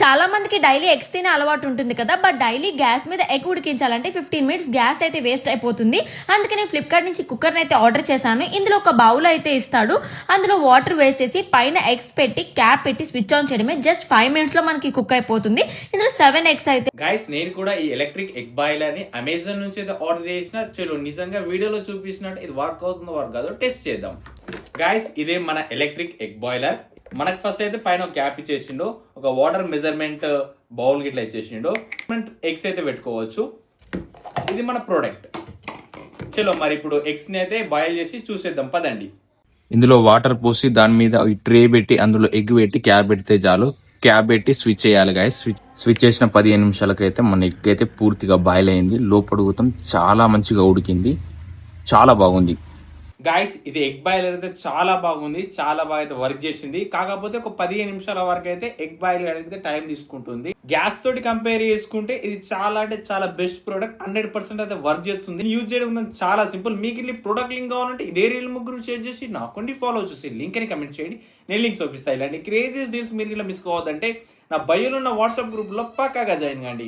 చాలా మందికి daily eggs తినే అలవాటు ఉంటుంది కదా, బట్ డైలీ గ్యాస్ మీద ఎగ్ ఉడికించాలంటే 15 మినిట్స్ గ్యాస్ అయితే వేస్ట్ అయిపోతుంది. అందుకని ఫ్లిప్కార్ట్ నుంచి కుక్కర్ని అయితే ఆర్డర్ చేశాను. ఇందులో ఒక బౌల్ అయితే ఇస్తాడు, అందులో వాటర్ వేసేసి పైన ఎగ్స్ పెట్టి క్యాప్ పెట్టి స్విచ్ ఆన్ చేయడమే. జస్ట్ 5 మినిట్స్ లో మనకి కుక్ అయిపోతుంది. ఇందులో 7 ఎగ్స్ అయితే. గైస్ నేను కూడా ఈ ఎలక్ట్రిక్ ఎగ్ బాయిలర్ ని అమెజాన్ నుంచి అయితే ఆర్డర్ చేసిన. చలో నిజంగా వీడియోలో చూపించినట్టు ఇది వర్క్ అవుతుందో వర్క్ కాదో టెస్ట్ చేద్దాం. గైస్ ఇదే మన ఎలక్ట్రిక్ ఎగ్ బాయిలర్. మనకు ఫస్ట్ అయితే పైన ఒక క్యాప్ ఇచ్చేసిండు, ఒక వాటర్ మెజర్మెంట్ బౌల్ గిట్లా ఇచ్చేసిండు, ఎగ్స్ అయితే పెట్టుకోవచ్చు. ఇది మన ప్రోడక్ట్. చలో మరి ఇప్పుడు ఎగ్స్ ని అయితే బాయిల్ చేసి చూసేద్దాం పదండి. ఇందులో వాటర్ పోసి దాని మీద ట్రే పెట్టి అందులో ఎగ్ పెట్టి క్యాప్ పెడితే చాలు. క్యాప్ పెట్టి స్విచ్ చేయాలి గాయస్. స్విచ్ చేసిన 15 నిమిషాలకైతే మన ఎగ్ అయితే పూర్తిగా బాయిల్ అయింది. లోపడుగుతాం చాలా మంచిగా ఉడికింది, చాలా బాగుంది. గాయస్ ఇది ఎగ్ బాయిలర్ అయితే చాలా బాగుంది, చాలా బాగా అయితే వర్క్ చేసింది. కాకపోతే ఒక 15 నిమిషాల వరకు అయితే ఎగ్ బాయిలర్ అయితే టైం తీసుకుంటుంది. గ్యాస్ తోటి కంపేర్ చేసుకుంటే ఇది చాలా అంటే చాలా బెస్ట్ ప్రోడక్ట్. 100% అయితే వర్క్ చేస్తుంది. యూజ్ చేయడం చాలా సింపుల్. మీకు ఇల్లు ప్రొడక్ట్ లింక్ కావాలంటే ఇదే రీల్ ముగ్గురు షేర్ చేసి నాకుండి ఫాలో చూసి లింక్ అని కమెంట్ చేయండి, నేను లింక్స్ చూపిస్తాను. ఇలాంటి క్రేజీస్ డీల్స్ మీరు ఇలా మిస్ కావద్దంటే నా బయోలో ఉన్న వాట్సాప్ గ్రూప్ లో పక్కాగా జాయిన్ కండి.